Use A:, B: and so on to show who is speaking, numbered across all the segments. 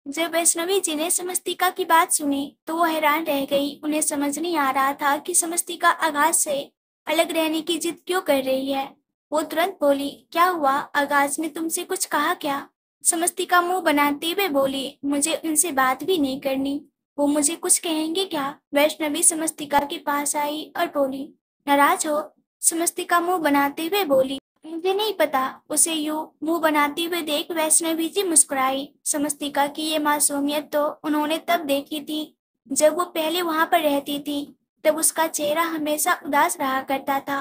A: जब वैष्णवी जी ने समस्तिका की बात सुनी तो वो हैरान रह गई। उन्हें समझ नहीं आ रहा था कि समस्तिका आगाज से अलग रहने की जिद क्यों कर रही है। वो तुरंत बोली, क्या हुआ? आगाज ने तुमसे कुछ कहा क्या? समस्तिका मुंह बनाते हुए बोली, मुझे उनसे बात भी नहीं करनी। वो मुझे कुछ कहेंगे क्या? वैष्णवी समस्तिका के पास आई और बोली, नाराज हो? समस्तिका मुंह बनाते हुए बोली, मुझे नहीं पता। उसे यूं मुंह बनाते हुए देख वैष्णवी जी मुस्कुराई। समस्तिका की ये मासूमियत तो उन्होंने तब देखी थी जब वो पहले वहां पर रहती थी। तब उसका चेहरा हमेशा उदास रहा करता था।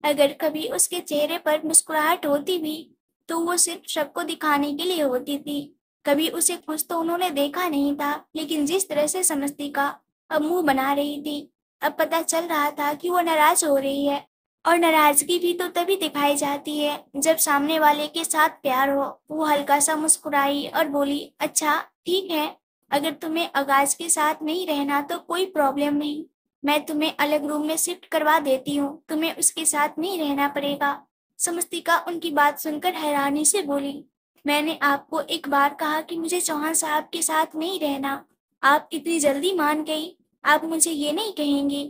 A: अगर कभी उसके चेहरे पर मुस्कुराहट होती भी तो वो सिर्फ सबको दिखाने के लिए होती थी। कभी उसे खुश तो उन्होंने देखा नहीं था, लेकिन जिस तरह से समस्तिका अब मुंह बना रही थी, अब पता चल रहा था कि वो नाराज हो रही है। और नाराजगी भी तो तभी दिखाई जाती है जब सामने वाले के साथ प्यार हो। वो हल्का सा मुस्कुराई और बोली, अच्छा ठीक है, अगर तुम्हें आगाज के साथ नहीं रहना तो कोई प्रॉब्लम नहीं। मैं तुम्हें अलग रूम में शिफ्ट करवा देती हूँ, तुम्हें उसके साथ नहीं रहना पड़ेगा। समस्तिका उनकी बात सुनकर हैरानी से बोली, मैंने आपको एक बार कहा कि मुझे चौहान साहब के साथ नहीं रहना। आप इतनी जल्दी मान गई। आप मुझे ये नहीं कहेंगी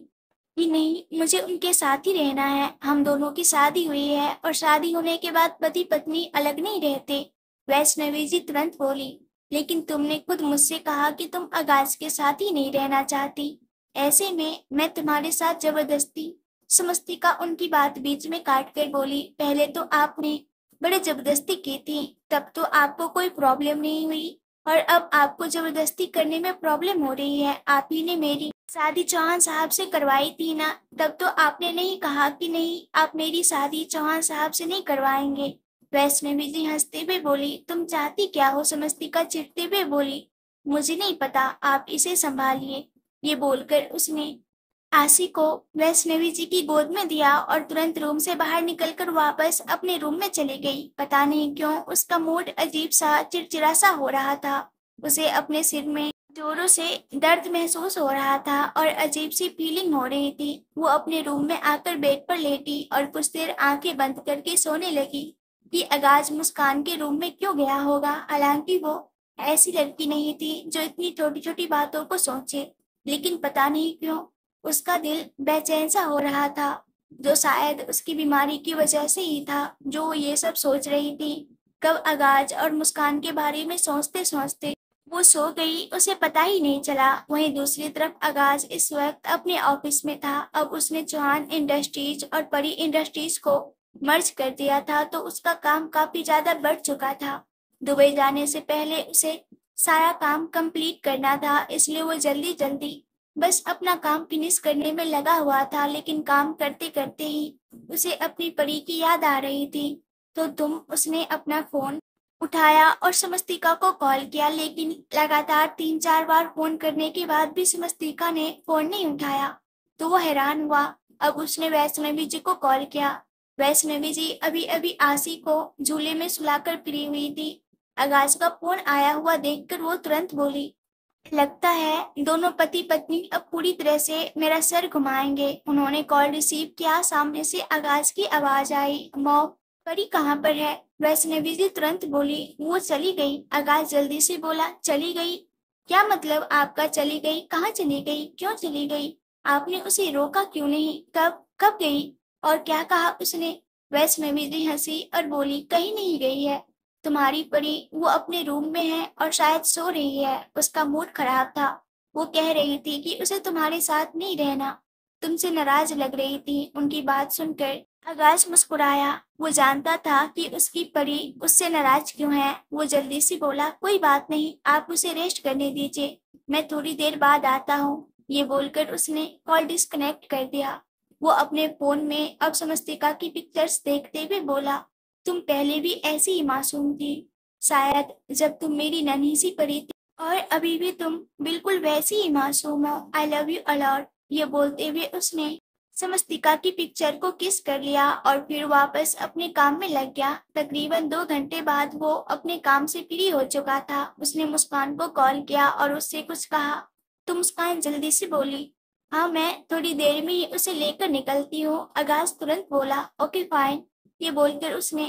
A: कि नहीं, मुझे उनके साथ ही रहना है। हम दोनों की शादी हुई है और शादी होने के बाद पति पत्नी अलग नहीं रहते। वैष्णवी जी तुरंत बोली, लेकिन तुमने खुद मुझसे कहा कि तुम आगाज के साथ ही नहीं रहना चाहती। ऐसे में मैं तुम्हारे साथ जबरदस्ती। समस्तिका उनकी बात बीच में काट कर बोली, पहले तो आपने बड़े जबरदस्ती की थी, तब तो आपको कोई प्रॉब्लम नहीं हुई, और अब आपको जबरदस्ती करने में प्रॉब्लम हो रही है। आप ही ने मेरी शादी चौहान साहब से करवाई थी ना? तब तो आपने नहीं कहा कि नहीं, आप मेरी शादी चौहान साहब से नहीं करवाएंगे। वैष्णवी जी हंसते हुए बोली, तुम चाहती क्या हो? समस्तिका चिढ़ते हुए बोली, मुझे नहीं पता, आप इसे संभालिए। ये बोलकर उसने आशी को वैष्णवी जी की गोद में दिया और तुरंत रूम से बाहर निकलकर वापस अपने रूम में चली गई। पता नहीं क्यों उसका मूड अजीब सा चिड़चिड़ा सा हो रहा था। उसे अपने सिर में जोरों से दर्द महसूस हो रहा था और अजीब सी फीलिंग हो रही थी। वो अपने रूम में आकर बेड पर लेटी और कुछ देर आंखें बंद करके सोने लगी कि आगाज मुस्कान के रूम में क्यों गया होगा। हालांकि वो ऐसी लड़की नहीं थी जो इतनी छोटी छोटी बातों को सोचे, लेकिन पता नहीं क्यों उसका दिल बेचैन सा हो रहा था, जो शायद उसकी बीमारी की वजह से ही था जो वो ये सब सोच रही थी। कब आगाज और मुस्कान के बारे में सोचते सोचते वो सो गई, उसे पता ही नहीं चला। वहीं दूसरी तरफ आगाज इस वक्त अपने ऑफिस में था। अब उसने चौहान इंडस्ट्रीज और परी इंडस्ट्रीज को मर्ज कर दिया था, तो उसका काम काफी ज्यादा बढ़ चुका था। दुबई जाने से पहले उसे सारा काम कंप्लीट करना था, इसलिए वो जल्दी जल्दी बस अपना काम फिनिश करने में लगा हुआ था। लेकिन काम करते करते ही उसे अपनी परी की याद आ रही थी। तो उसने अपना फोन उठाया और समस्तिका को कॉल किया, लेकिन लगातार 3-4 बार फोन करने के बाद भी समस्तिका ने फोन नहीं उठाया। तो वो हैरान हुआ। अब उसने वैष्णवी जी को कॉल किया। वैष्णवी जी अभी अभी आशी को झूले में सुलाकर फ्री हुई थी। आगाज का फोन आया हुआ देखकर वो तुरंत बोली, लगता है दोनों पति पत्नी अब पूरी तरह से मेरा सर घुमाएंगे। उन्होंने कॉल रिसीव किया। सामने से आगाज की आवाज आई, मॉम, परी कहाँ पर है? वैष्णवी जी तुरंत बोली, वो चली गई। आगाज जल्दी से बोला, चली गई? क्या मतलब आपका चली गई? कहाँ चली गई? क्यों चली गई? आपने उसे रोका क्यों नहीं? कब कब गई? और क्या कहा उसने? वैष्णवी जी हंसी और बोली, कहीं नहीं गई है तुम्हारी परी, वो अपने रूम में है और शायद सो रही है। उसका मूड खराब था। वो कह रही थी कि उसे तुम्हारे साथ नहीं रहना, तुमसे नाराज लग रही थी। उनकी बात सुनकर आगाज मुस्कुराया। वो जानता था कि उसकी परी उससे नाराज क्यों है। वो जल्दी से बोला, कोई बात नहीं, आप उसे रेस्ट करने दीजिए, मैं थोड़ी देर बाद आता हूँ। ये बोलकर उसने कॉल डिस्कनेक्ट कर दिया। वो अपने फोन में अब समस्तिका की पिक्चर्स देखते हुए बोला, तुम पहले भी ऐसी ही मासूम थी, शायद जब तुम मेरी नन्ही सी परी थी, और अभी भी तुम बिल्कुल वैसी ही मासूम हो। आई लव यू अलॉट। ये बोलते हुए उसने समस्तिका की पिक्चर को किस कर लिया और फिर वापस अपने काम में लग गया। तकरीबन 2 घंटे बाद वो अपने काम से फ्री हो चुका था। उसने मुस्कान को कॉल किया और उससे कुछ कहा तो मुस्कान जल्दी से बोली, हाँ मैं थोड़ी देर में ही उसे लेकर निकलती हूँ। आगाज तुरंत बोला, ओके फाइन। ये बोलकर उसने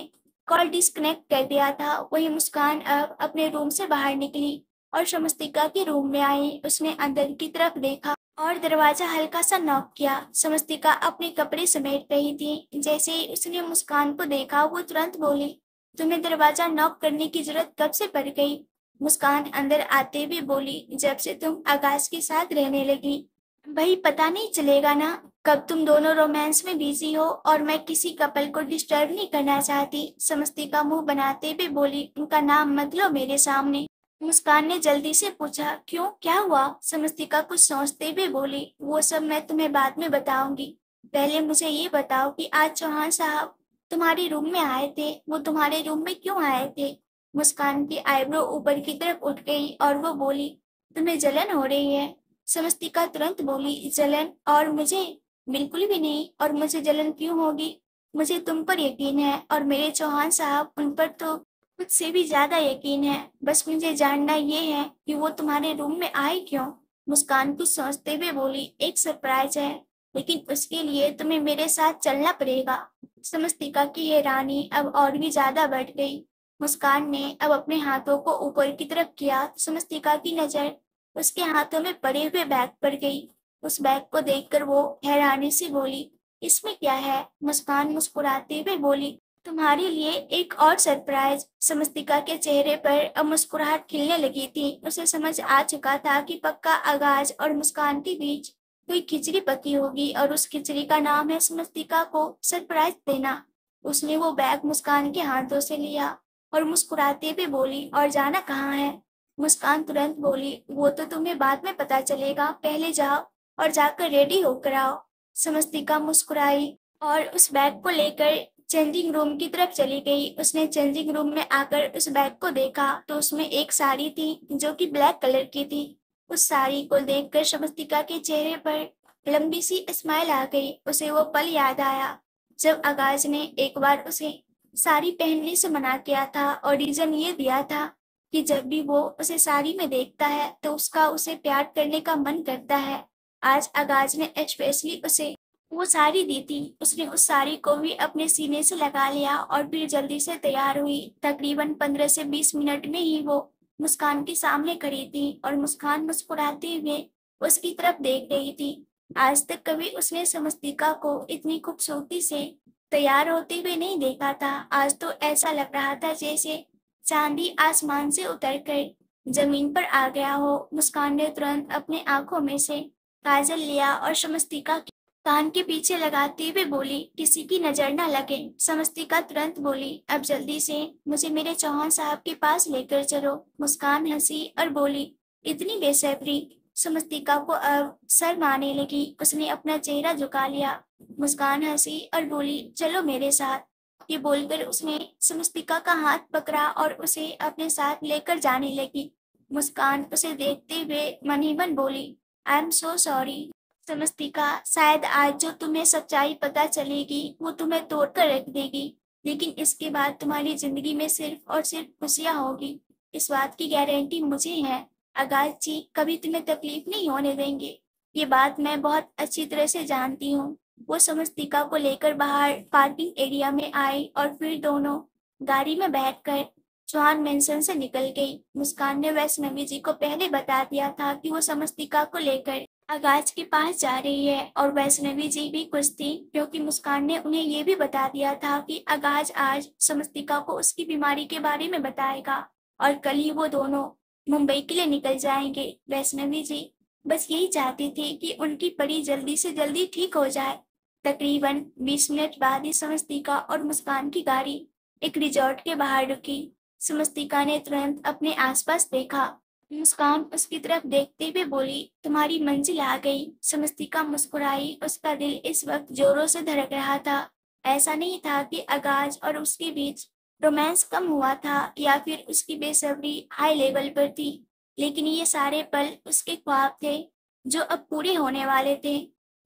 A: कॉल डिस्कनेक्ट कर दिया था। वही मुस्कान अब अपने रूम से बाहर निकली। और समस्तिका के रूम में आई। उसने अंदर की तरफ देखा और दरवाजा हल्का सा नॉक किया। समस्तिका अपने कपड़े समेट रही थी। जैसे ही उसने मुस्कान को देखा वो तुरंत बोली, तुम्हें दरवाजा नॉक करने की जरूरत कब से पड़ गई? मुस्कान अंदर आते हुए बोली, जब से तुम आकाश के साथ रहने लगी। भाई पता नहीं चलेगा ना कब तुम दोनों रोमांस में बिजी हो, और मैं किसी कपल को डिस्टर्ब नहीं करना चाहती। समस्तिका मुंह बनाते हुए बोली, उनका नाम मत लो मेरे सामने। मुस्कान ने जल्दी से पूछा, क्यों, क्या हुआ? समस्तिका कुछ सोचते हुए बोली, वो सब मैं तुम्हें बाद में बताऊंगी। पहले मुझे ये बताओ कि आज चौहान साहब तुम्हारे रूम में आए थे, वो तुम्हारे रूम में क्यों आए थे? मुस्कान की आईब्रो ऊपर की तरफ उठ गई और वो बोली, तुम्हें जलन हो रही है? समस्तिका तुरंत बोली, जलन? और मुझे? बिल्कुल भी नहीं, और मुझे जलन क्यों होगी? मुझे तुम पर यकीन है, और मेरे चौहान साहब उन पर तो मुझसे भी ज्यादा यकीन है। बस मुझे जानना ये है कि वो तुम्हारे रूम में आए क्यों? मुस्कान कुछ सोचते हुए बोली, एक सरप्राइज है, लेकिन उसके लिए तुम्हें मेरे साथ चलना पड़ेगा। समस्तिका की हैरानी अब और भी ज्यादा बढ़ गई। मुस्कान ने अब अपने हाथों को ऊपर की तरफ किया। समस्तिका की नजर उसके हाथों में पड़े हुए बैग पर गई। उस बैग को देखकर वो हैरानी से बोली, इसमें क्या है? मुस्कान मुस्कुराते हुए बोली, तुम्हारे लिए एक और सरप्राइज। समस्तिका के चेहरे पर अब मुस्कुराहट खिलने लगी थी। उसे समझ आ चुका था कि पक्का आगाज और मुस्कान के बीच कोई खिचड़ी पकी होगी, और उस खिचड़ी का नाम है समस्तिका को सरप्राइज देना। उसने वो बैग मुस्कान के हाथों से लिया और मुस्कुराते हुए बोली, और जाना कहाँ है? मुस्कान तुरंत बोली, वो तो तुम्हें बाद में पता चलेगा, पहले जाओ और जाकर रेडी होकर आओ। समस्तिका मुस्कुराई और उस बैग को लेकर चेंजिंग रूम की तरफ चली गई। उसने चेंजिंग रूम में आकर उस बैग को देखा तो उसमें एक साड़ी थी जो कि ब्लैक कलर की थी। उस साड़ी को देखकर समस्तिका के चेहरे पर लंबी सी स्माइल आ गई। उसे वो पल याद आया जब आगाज ने एक बार उसे साड़ी पहनने से मना किया था, और रीजन ये दिया था कि जब भी वो उसे साड़ी में देखता है तो उसका उसे प्यार करने का मन करता है। आज आगाज ने स्पेशली उसे वो साड़ी दी थी। उसने उस साड़ी को भी अपने सीने से लगा लिया और फिर जल्दी से तैयार हुई। तकरीबन 15 से 20 मिनट में ही वो मुस्कान के सामने खड़ी थी और मुस्कान मुस्कुराते हुए उसकी तरफ देख रही थी। आज तक कभी उसने समस्तिका को इतनी खूबसूरती से तैयार होते हुए नहीं देखा था। आज तो ऐसा लग रहा था जैसे चांदी आसमान से उतरकर जमीन पर आ गया हो। मुस्कान ने तुरंत अपने आंखों में से काजल लिया और समस्तिका कान के पीछे लगाते हुए बोली, किसी की नजर न लगे। समस्तिका तुरंत बोली, अब जल्दी से मुझे मेरे चौहान साहब के पास लेकर चलो। मुस्कान हंसी और बोली, इतनी बेसब्री? समस्तिका को अब शर्म आने लगी। उसने अपना चेहरा झुका लिया। मुस्कान हंसी और बोली, चलो मेरे साथ। ये बोलकर उसने समस्तिका का हाथ पकड़ा और उसे अपने साथ लेकर जाने लगी। मुस्कान उसे देखते हुए मन ही मन बोली, आई एम सो सॉरी। समस्तिका, शायद आज जो तुम्हें सच्चाई पता चलेगी वो तुम्हें तोड़कर रख देगी, लेकिन इसके बाद तुम्हारी जिंदगी में सिर्फ और सिर्फ खुशियां होगी। इस बात की गारंटी मुझे है। आगाज जी कभी तुम्हें तकलीफ नहीं होने देंगे, ये बात मैं बहुत अच्छी तरह से जानती हूँ। वो समस्तिका को लेकर बाहर पार्किंग एरिया में आई और फिर दोनों गाड़ी में बैठकर चौहान मेंशन से निकल गई। मुस्कान ने वैष्णवी जी को पहले बता दिया था कि वो समस्तिका को लेकर आगाज के पास जा रही है, और वैष्णवी जी भी खुश थी क्योंकि मुस्कान ने उन्हें ये भी बता दिया था कि आगाज आज समस्तिका को उसकी बीमारी के बारे में बताएगा और कल ही वो दोनों मुंबई के लिए निकल जाएंगे। वैष्णवी जी बस यही चाहती थी कि उनकी परी जल्दी से जल्दी ठीक हो जाए। तकरीबन 20 मिनट बाद ही समस्तिका और मुस्कान की गाड़ी एक रिजॉर्ट के बाहर रुकी। समस्तिका ने तुरंत अपने आसपास देखा। मुस्कान उसकी तरफ देखते हुए बोली, तुम्हारी मंजिल आ गई। समस्तिका मुस्कुराई। उसका दिल इस वक्त जोरों से धड़क रहा था। ऐसा नहीं था कि आगाज और उसके बीच रोमांस कम हुआ था या फिर उसकी बेसब्री हाई लेवल पर थी, लेकिन ये सारे पल उसके ख्वाब थे जो अब पूरे होने वाले थे।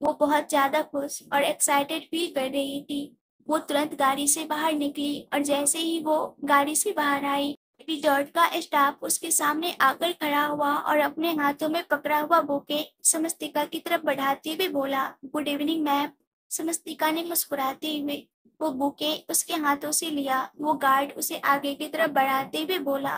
A: वो बहुत ज्यादा खुश और एक्साइटेड फील कर रही थी। वो तुरंत गाड़ी से बाहर निकली और जैसे ही वो गाड़ी से बाहर आई, रिजॉर्ट का स्टाफ उसके सामने आकर खड़ा हुआ और अपने हाथों में पकड़ा हुआ बुके समस्तिका की तरफ बढ़ाते हुए बोला, गुड इवनिंग मैम। समस्तिका ने मुस्कुराते हुए वो बुके उसके हाथों से लिया। वो गार्ड उसे आगे की तरफ बढ़ाते हुए बोला,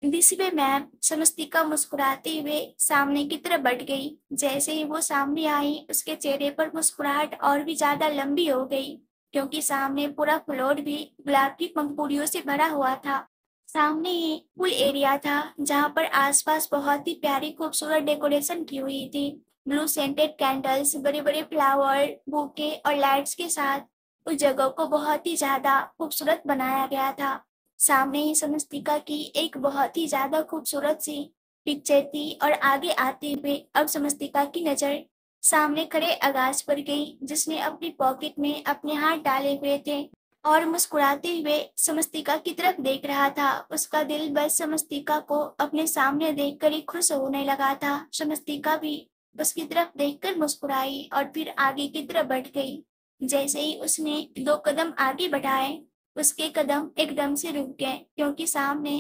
A: दिस वे मैम। समस्तिका मुस्कुराते हुए सामने की तरफ बढ़ गई। जैसे ही वो सामने आई, उसके चेहरे पर मुस्कुराहट और भी ज्यादा लंबी हो गई, क्योंकि सामने पूरा फ्लोर भी गुलाब की पंखुड़ियों से भरा हुआ था। सामने ही पूल एरिया था, जहाँ पर आसपास बहुत ही प्यारी खूबसूरत डेकोरेशन की हुई थी। ब्लू सेंटेड कैंडल्स, बड़े बड़े फ्लावर, बुके और लाइट्स के साथ उस जगह को बहुत ही ज्यादा खूबसूरत बनाया गया था। सामने ही समस्तिका की एक बहुत ही ज्यादा खूबसूरत सी पिक्चर थी, और आगे आते हुए अब समस्तिका की नजर सामने खड़े आकाश पर गई, जिसने अपनी पॉकेट में अपने हाथ डाले हुए थे और मुस्कुराते हुए समस्तिका की तरफ देख रहा था। उसका दिल बस समस्तिका को अपने सामने देखकर ही खुश होने लगा था। समस्तिका भी उसकी तरफ देखकर मुस्कुराई और फिर आगे की तरफ बढ़ गई। जैसे ही उसने 2 कदम आगे बढ़ाए, उसके कदम एकदम से रुक गए, क्योंकि सामने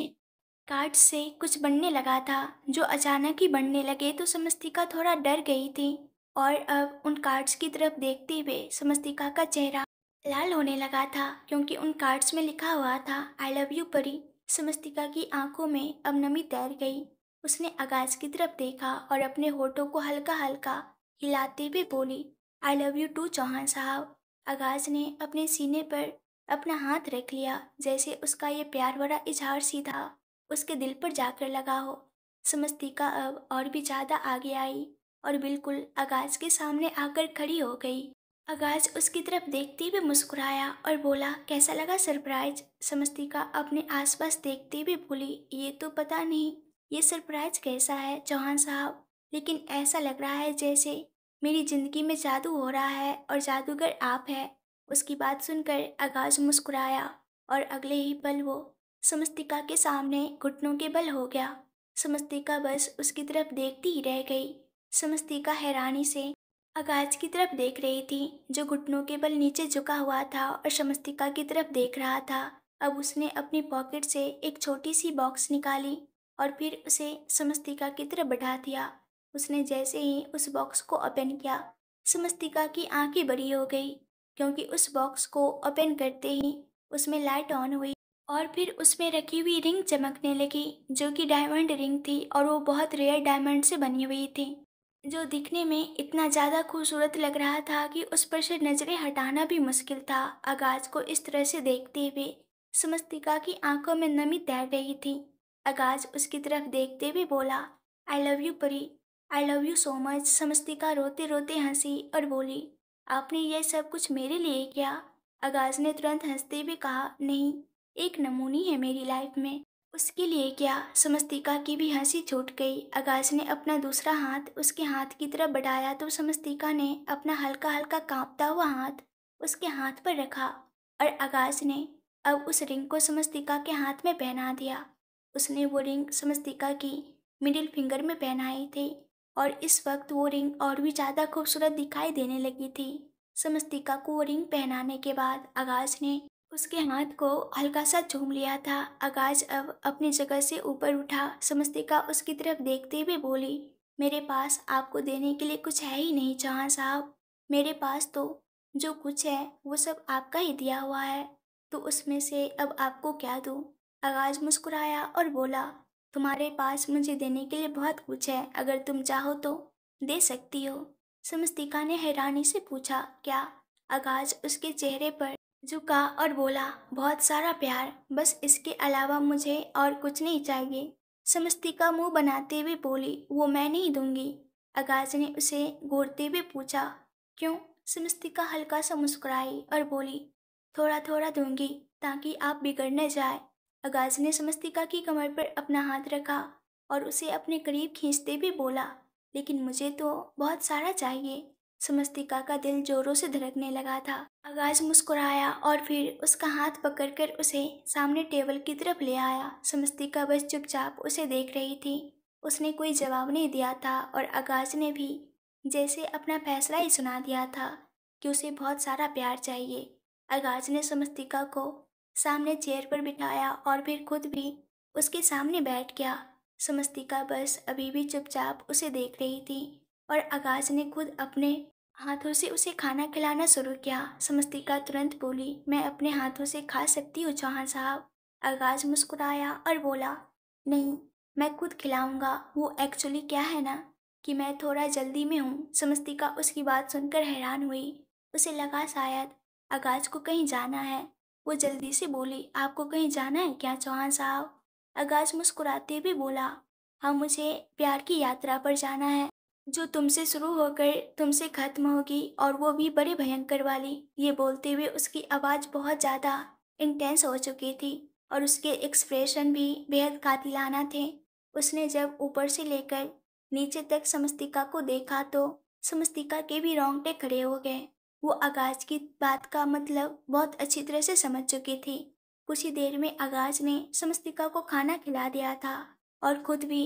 A: कार्ड से कुछ बनने लगा था। जो अचानक ही बनने लगे तो समस्तिका थोड़ा डर गई थी, और अब उन कार्ड्स की तरफ देखते हुए समस्तिका का चेहरा लाल होने लगा था, क्योंकि उन कार्ड्स में लिखा हुआ था, आई लव यू परी। समस्तिका की आंखों में अब नमी तैर गई। उसने आगाज की तरफ देखा और अपने होठों को हल्का हल्का हिलाते हुए बोली, I love you too Chauhan साहब। आगाज ने अपने सीने पर अपना हाथ रख लिया, जैसे उसका ये प्यार भरा इजहार सीधा उसके दिल पर जाकर लगा हो। समस्तिका अब और भी ज्यादा आगे आई और बिल्कुल आगाज के सामने आकर खड़ी हो गई। आगाज उसकी तरफ देखते हुए मुस्कुराया और बोला, कैसा लगा सरप्राइज? समस्तिका अपने आसपास देखते हुए बोली, ये तो पता नहीं ये सरप्राइज कैसा है चौहान साहब, लेकिन ऐसा लग रहा है जैसे मेरी जिंदगी में जादू हो रहा है और जादूगर आप है। उसकी बात सुनकर आगाज मुस्कुराया और अगले ही पल वो समस्तिका के सामने घुटनों के बल हो गया। समस्तिका बस उसकी तरफ देखती ही रह गई। समस्तिका हैरानी से आगाज की तरफ देख रही थी, जो घुटनों के बल नीचे झुका हुआ था और समस्तिका की तरफ देख रहा था। अब उसने अपनी पॉकेट से एक छोटी सी बॉक्स निकाली और फिर उसे समस्तिका की तरफ बढ़ा दिया। उसने जैसे ही उस बॉक्स को ओपन किया, समस्तिका की आंखें बड़ी हो गई, क्योंकि उस बॉक्स को ओपन करते ही उसमें लाइट ऑन हुई और फिर उसमें रखी हुई रिंग चमकने लगी, जो कि डायमंड रिंग थी और वो बहुत रेयर डायमंड से बनी हुई थी, जो दिखने में इतना ज़्यादा खूबसूरत लग रहा था कि उस पर से नज़रें हटाना भी मुश्किल था। आगाज को इस तरह से देखते हुए समस्तिका की आंखों में नमी तैर रही थी। आगाज उसकी तरफ देखते हुए बोला, आई love you Pari, I love you so much. Samastika रोते रोते हंसी और बोली, आपने यह सब कुछ मेरे लिए किया? आगाज ने तुरंत हंसते हुए कहा, नहीं, एक नमूनी है मेरी लाइफ में, उसके लिए क्या? समस्तिका की भी हंसी छूट गई। आगाज ने अपना दूसरा हाथ उसके हाथ की तरफ बढ़ाया तो समस्तिका ने अपना हल्का हल्का कांपता हुआ हाथ उसके हाथ पर रखा और आगाज ने अब उस रिंग को समस्तिका के हाथ में पहना दिया। उसने वो रिंग समस्तिका की मिडिल फिंगर में पहनाई थी और इस वक्त वो रिंग और भी ज़्यादा खूबसूरत दिखाई देने लगी थी। समस्तिका को वो रिंग पहनाने के बाद आगाज ने उसके हाथ को हल्का सा चूम लिया था। आगाज अब अपनी जगह से ऊपर उठा। समस्तिका उसकी तरफ देखते हुए बोली, मेरे पास आपको देने के लिए कुछ है ही नहीं चौहान साहब। मेरे पास तो जो कुछ है वो सब आपका ही दिया हुआ है, तो उसमें से अब आपको क्या दूँ? आगाज मुस्कुराया और बोला, तुम्हारे पास मुझे देने के लिए बहुत कुछ है, अगर तुम चाहो तो दे सकती हो। समस्तिका ने हैरानी से पूछा, क्या? आगाज उसके चेहरे पर झुका और बोला, बहुत सारा प्यार, बस इसके अलावा मुझे और कुछ नहीं चाहिए। समस्तिका मुंह बनाते हुए बोली, वो मैं नहीं दूंगी। आगाज ने उसे घूरते हुए पूछा, क्यों? समस्तिका हल्का सा मुस्कुराई और बोली, थोड़ा थोड़ा दूंगी, ताकि आप बिगड़ न जाए। आगाज ने समस्तिका की कमर पर अपना हाथ रखा और उसे अपने करीब खींचते हुए बोला, लेकिन मुझे तो बहुत सारा चाहिए। समस्तिका का दिल जोरों से धड़कने लगा था। आगाज मुस्कुराया और फिर उसका हाथ पकड़कर उसे सामने टेबल की तरफ ले आया। समस्तिका बस चुपचाप उसे देख रही थी। उसने कोई जवाब नहीं दिया था और आगाज ने भी जैसे अपना फैसला ही सुना दिया था कि उसे बहुत सारा प्यार चाहिए। आगाज ने समस्तिका को सामने चेयर पर बिठाया और फिर खुद भी उसके सामने बैठ गया। समस्तिका बस अभी भी चुपचाप उसे देख रही थी और आगाज ने खुद अपने हाथों से उसे खाना खिलाना शुरू किया। समस्तिका तुरंत बोली, मैं अपने हाथों से खा सकती हूँ चौहान साहब। आगाज मुस्कुराया और बोला, नहीं, मैं खुद खिलाऊंगा। वो एक्चुअली क्या है ना कि मैं थोड़ा जल्दी में हूँ। समस्तिका उसकी बात सुनकर हैरान हुई। उसे लगा शायद आगाज को कहीं जाना है। वो जल्दी से बोली, आपको कहीं जाना है क्या चौहान साहब? आगाज मुस्कुराते हुए बोला, हाँ, मुझे प्यार की यात्रा पर जाना है, जो तुमसे शुरू होकर तुमसे खत्म होगी, और वो भी बड़े भयंकर वाली। ये बोलते हुए उसकी आवाज़ बहुत ज़्यादा इंटेंस हो चुकी थी और उसके एक्सप्रेशन भी बेहद कातिलाना थे। उसने जब ऊपर से लेकर नीचे तक समस्तिका को देखा तो समस्तिका के भी रोंगटे खड़े हो गए। वो आगाज की बात का मतलब बहुत अच्छी तरह से समझ चुकी थी। कुछ ही देर में आगाज ने समस्तिका को खाना खिला दिया था और खुद भी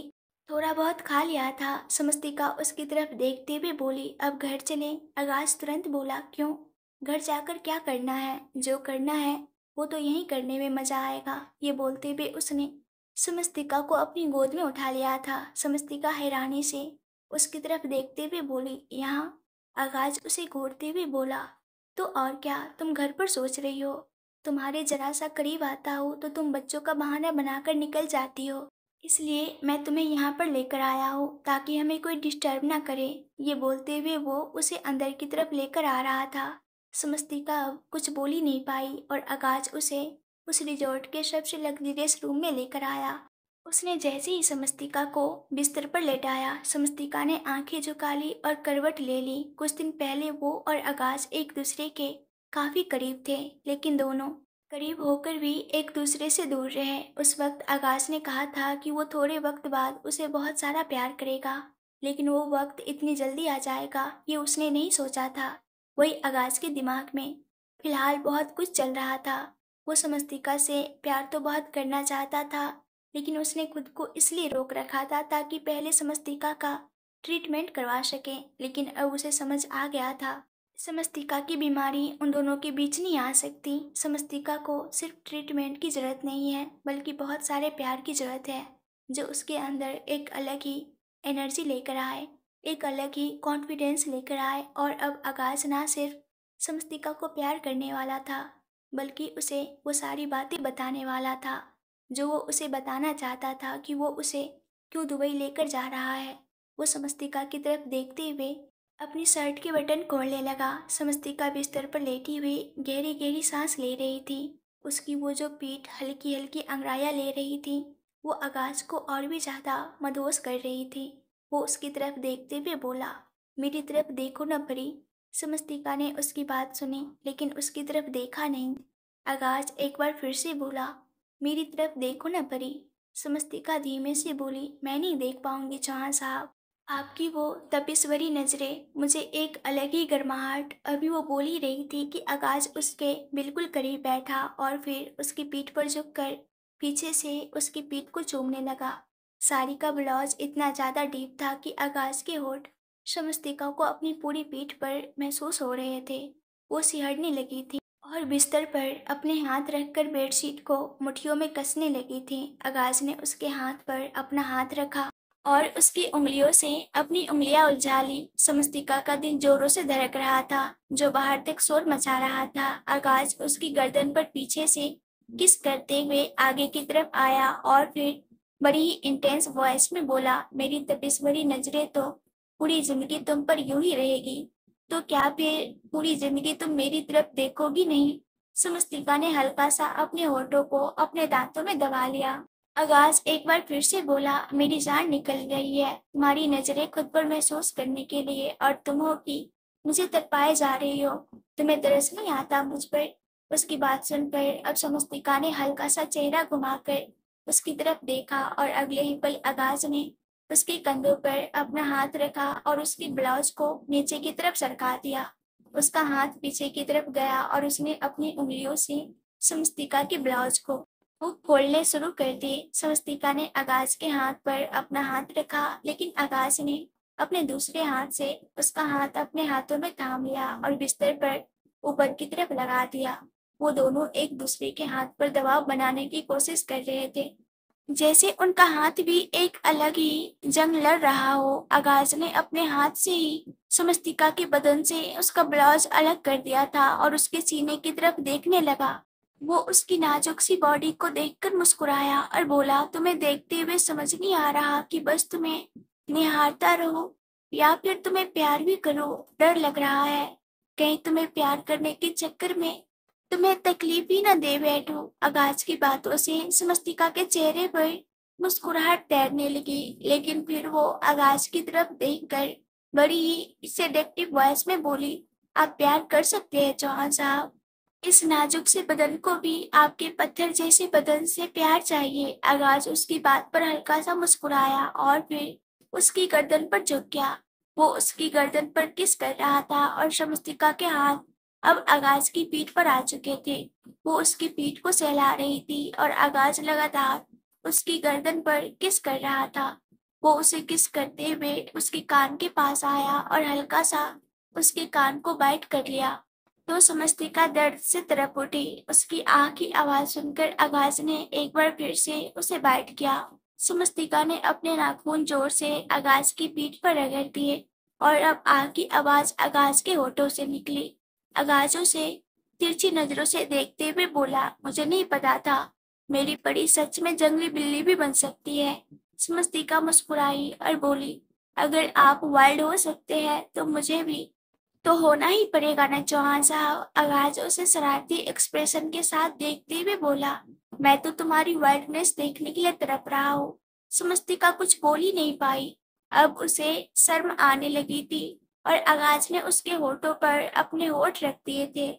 A: थोड़ा बहुत खा लिया था। समस्तिका उसकी तरफ देखते हुए बोली, अब घर चलें? आगाज तुरंत बोला, क्यों? घर जाकर क्या करना है? जो करना है वो तो यहीं करने में मजा आएगा। ये बोलते हुए उसने समस्तिका को अपनी गोद में उठा लिया था। समस्तिका हैरानी से उसकी तरफ देखते हुए बोली, यहाँ? आगाज उसे घूरते हुए बोला, तो और क्या, तुम घर पर सोच रही हो? तुम्हारे जरा सा करीब आता हो तो तुम बच्चों का बहाना बनाकर निकल जाती हो। इसलिए मैं तुम्हें यहाँ पर लेकर आया हूँ ताकि हमें कोई डिस्टर्ब ना करे। ये बोलते हुए वो उसे अंदर की तरफ लेकर आ रहा था। समस्तिका अब कुछ बोल ही नहीं पाई और आगाज उसे उस रिजॉर्ट के सबसे लग्जरियस रूम में लेकर आया। उसने जैसे ही समस्तिका को बिस्तर पर लेटाया, समस्तिका ने आंखें झुका ली और करवट ले ली। कुछ दिन पहले वो और आगाज एक दूसरे के काफी करीब थे, लेकिन दोनों करीब होकर भी एक दूसरे से दूर रहे। उस वक्त आगाज ने कहा था कि वो थोड़े वक्त बाद उसे बहुत सारा प्यार करेगा, लेकिन वो वक्त इतनी जल्दी आ जाएगा ये उसने नहीं सोचा था। वही आगाज के दिमाग में फिलहाल बहुत कुछ चल रहा था। वो समस्तिका से प्यार तो बहुत करना चाहता था, लेकिन उसने खुद को इसलिए रोक रखा था ताकि पहले समस्तिका का ट्रीटमेंट करवा सके। लेकिन अब उसे समझ आ गया था, समस्तिका की बीमारी उन दोनों के बीच नहीं आ सकती। समस्तिका को सिर्फ ट्रीटमेंट की ज़रूरत नहीं है, बल्कि बहुत सारे प्यार की ज़रूरत है, जो उसके अंदर एक अलग ही एनर्जी लेकर आए, एक अलग ही कॉन्फिडेंस लेकर आए। और अब आगाज ना सिर्फ समस्तिका को प्यार करने वाला था, बल्कि उसे वो सारी बातें बताने वाला था जो वो उसे बताना चाहता था कि वो उसे क्यों दुबई लेकर जा रहा है। वो समस्तिका की तरफ देखते हुए अपनी शर्ट के बटन खोलने लगा। समस्तिका बिस्तर पर लेटी हुई गहरी गहरी सांस ले रही थी। उसकी वो जो पीठ हल्की हल्की अंगड़ाइयाँ ले रही थी, वो आगाज को और भी ज़्यादा मदहोश कर रही थी। वो उसकी तरफ देखते हुए बोला, मेरी तरफ देखो न परी। समस्तिका ने उसकी बात सुनी, लेकिन उसकी तरफ देखा नहीं। आगाज एक बार फिर से बोला, मेरी तरफ देखो न परी। समस्तिका धीमे से बोली, मैं नहीं देख पाऊंगी चौहान साहब, आपकी वो तपिश भरी नज़रें, मुझे एक अलग ही गर्माहट। अभी वो बोल ही रही थी कि आगाज उसके बिल्कुल करीब बैठा और फिर उसकी पीठ पर झुककर पीछे से उसकी पीठ को चूमने लगा। साड़ी का ब्लाउज इतना ज़्यादा डीप था कि आगाज के होठ शमस्तिका को अपनी पूरी पीठ पर महसूस हो रहे थे। वो सिहरने लगी थी और बिस्तर पर अपने हाथ रखकर बेडशीट को मुट्ठियों में कसने लगी थी। आगाज ने उसके हाथ पर अपना हाथ रखा और उसकी उंगलियों से अपनी उंगलियां उलझा ली। समस्तिका का दिल जोरों से धड़क रहा था, जो बाहर तक शोर मचा रहा था। आगाज उसकी गर्दन पर पीछे से किस करते हुए आगे की तरफ आया और फिर बड़ी ही इंटेंस वॉइस में बोला, मेरी तपिश भरी नजरें तो पूरी जिंदगी तुम पर यूं ही रहेगी, तो क्या फिर पूरी जिंदगी तुम मेरी तरफ देखोगी नहीं? समस्तिका ने हल्का सा अपने होठों को अपने दांतों में दबा लिया। आगाज एक बार फिर से बोला, मेरी जान निकल रही है तुम्हारी नजरें खुद पर महसूस करने के लिए, और तुम हो कि मुझे तड़पाए जा रही हो। तुम्हें तरस नहीं आता मुझ पर? उसकी बात सुनकर अब समस्तिका ने हल्का सा चेहरा घुमाकर उसकी तरफ देखा और अगले ही पल आगाज ने उसके कंधों पर अपना हाथ रखा और उसकी ब्लाउज को नीचे की तरफ सरका दिया। उसका हाथ पीछे की तरफ गया और उसने अपनी उंगलियों से समस्तिका के ब्लाउज को वो खोलने शुरू कर दिए। स्वस्तिका ने आगाज के हाथ पर अपना हाथ रखा, लेकिन आगाज ने अपने दूसरे हाथ से उसका हाथ अपने हाथों में थाम लिया और बिस्तर पर ऊपर की तरफ लगा दिया। वो दोनों एक दूसरे के हाथ पर दबाव बनाने की कोशिश कर रहे थे, जैसे उनका हाथ भी एक अलग ही जंग लड़ रहा हो। आगाज ने अपने हाथ से ही समस्तिका के बदन से उसका ब्लाउज अलग कर दिया था और उसके सीने की तरफ देखने लगा। वो उसकी नाजुक सी बॉडी को देखकर मुस्कुराया और बोला, तुम्हें देखते हुए समझ नहीं आ रहा कि बस तुम्हें निहारता रहो या फिर तुम्हें प्यार भी करो। डर लग रहा है कहीं तुम्हें प्यार करने के चक्कर में तुम्हें तकलीफ ही न दे बैठूं। आगाज की बातों से समस्तिका के चेहरे पर मुस्कुराहट तैरने लगी, लेकिन फिर वो आगाज की तरफ देखकर बड़ी ही सेडेक्टिव वॉइस में बोली, आप प्यार कर सकते हैं चौहान साहब। इस नाजुक से बदन को भी आपके पत्थर जैसे बदन से प्यार चाहिए। आगाज उसकी बात पर हल्का सा मुस्कुराया और फिर उसकी गर्दन पर झुक गया। वो उसकी गर्दन पर किस कर रहा था और शर्मिष्ठा के हाथ अब आगाज की पीठ पर आ चुके थे। वो उसकी पीठ को सहला रही थी और आगाज लगातार उसकी गर्दन पर किस कर रहा था। वो उसे किस करते हुए उसके कान के पास आया और हल्का सा उसके कान को बाइट कर लिया। तो समस्तिका दर्द से तड़प उठी। उसकी आह की आवाज सुनकर आगाज ने एक बार फिर से उसे बाइट किया। समस्तिका ने अपने नाखून जोर से आगाज की पीठ पर रगड़ दिए और अब आह की आवाज आगाज के होठों से निकली। आगाज उसे तिरछी नजरों से देखते हुए बोला, मुझे नहीं पता था मेरी परी सच में जंगली बिल्ली भी बन सकती है। समस्तिका मुस्कुराई और बोली, अगर आप वाइल्ड हो सकते हैं तो मुझे भी तो होना ही पड़ेगा ना चौहान साहब। आगाज उसे शरारती एक्सप्रेशन के साथ देखते हुए बोला, मैं तो तुम्हारी वाइल्डनेस देखने के लिए तड़प रहा हूँ। समस्तिका कुछ बोल ही नहीं पाई। अब उसे शर्म आने लगी थी और आगाज ने उसके होठों पर अपने होठ रख दिए थे।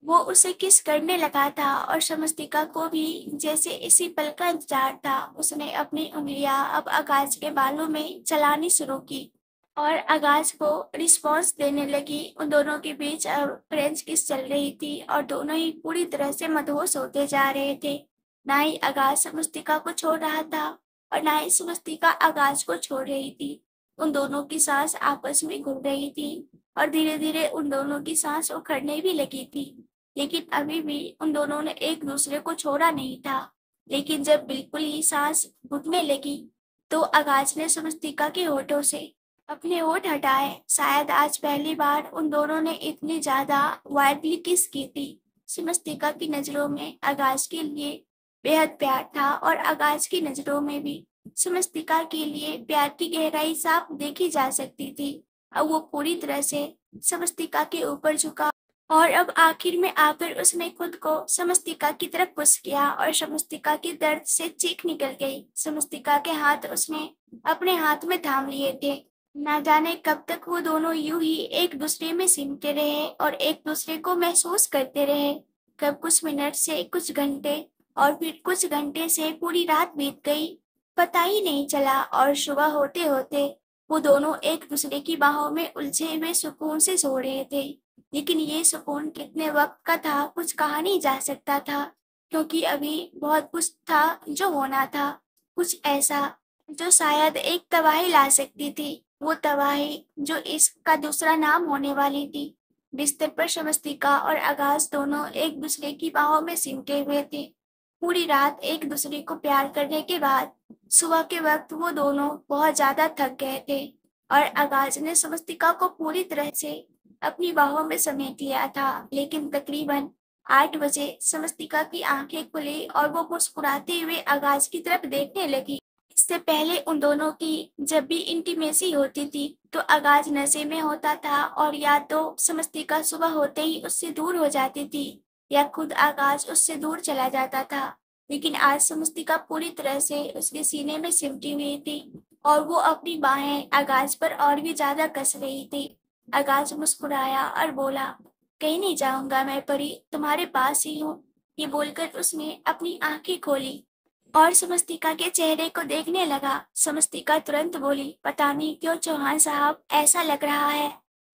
A: वो उसे किस करने लगा था और समस्तिका को भी जैसे इसी पल का इंतजार था। उसने अपनी उंगलियां अब आगाज के बालों में चलानी शुरू की और आगाज को रिस्पॉन्स देने लगी। उन दोनों के बीच अब फ्रेंच किस चल रही थी और दोनों ही पूरी तरह से मदहोश होते जा रहे थे। ना ही आगाज समस्तिका को छोड़ रहा था और ना ही समस्तिका आगाज को छोड़ रही थी। उन दोनों की सांस आपस में घुल रही थी और धीरे धीरे उन दोनों की सांस उखड़ने भी लगी थी, लेकिन अभी भी उन दोनों ने एक दूसरे को छोड़ा नहीं था। लेकिन जब बिल्कुल ही सांस घुटने लगी तो आगाज ने समस्तिका के होठों से अपने होठ हटाए। शायद आज पहली बार उन दोनों ने इतनी ज्यादा वाइडली किस की थी। समस्तिका की नजरों में आगाज के लिए बेहद प्यार था और आगाज की नजरों में भी समस्तिका के लिए प्यार की गहराई साफ देखी जा सकती थी। अब वो पूरी तरह से समस्तिका के ऊपर झुका और अब आखिर में आकर उसने खुद को समस्तिका की तरफ पुश किया और समस्तिका के दर्द से चीख निकल गई। समस्तिका के हाथ उसने अपने हाथ में थाम लिए थे। ना जाने कब तक वो दोनों यूं ही एक दूसरे में सिमटे रहे और एक दूसरे को महसूस करते रहे। कब कुछ मिनट से कुछ घंटे और फिर कुछ घंटे से पूरी रात बीत गई, पता ही नहीं चला और सुबह होते होते वो दोनों एक दूसरे की बाहों में उलझे हुए सुकून से सो रहे थे। लेकिन ये सुकून कितने वक्त का था कुछ कहा नहीं जा सकता था, क्योंकि अभी बहुत कुछ था जो होना था, कुछ ऐसा जो शायद एक तबाही ला सकती थी। वो तबाही जो इश्क का दूसरा नाम होने वाली थी। बिस्तर पर शमस्तिका और आगाज दोनों एक दूसरे की बाहों में सिमटे हुए थे। पूरी रात एक दूसरे को प्यार करने के बाद सुबह के वक्त वो दोनों बहुत ज्यादा थक गए थे और आगाज ने शमस्तिका को पूरी तरह से अपनी बाहों में समेट लिया था। लेकिन तकरीबन 8 बजे शमस्तिका की आंखें खुली और वो मुस्कुराते हुए आगाज की तरफ देखने लगी। इससे पहले उन दोनों की जब भी इंटीमेसी होती थी तो आगाज नशे में होता था और या तो समस्तिका सुबह होते ही उससे दूर हो जाती थी या खुद आगाज उससे दूर चला जाता था। लेकिन आज समस्तिका पूरी तरह से उसके सीने में सिमटी हुई थी और वो अपनी बाहें आगाज पर और भी ज्यादा कस रही थी। आगाज मुस्कुराया और बोला, कहीं नहीं जाऊंगा मैं परी, तुम्हारे पास ही हूँ। ये बोलकर उसने अपनी आंखें खोली और समस्तिका के चेहरे को देखने लगा। समस्तिका तुरंत बोली, पता नहीं क्यों चौहान साहब ऐसा लग रहा है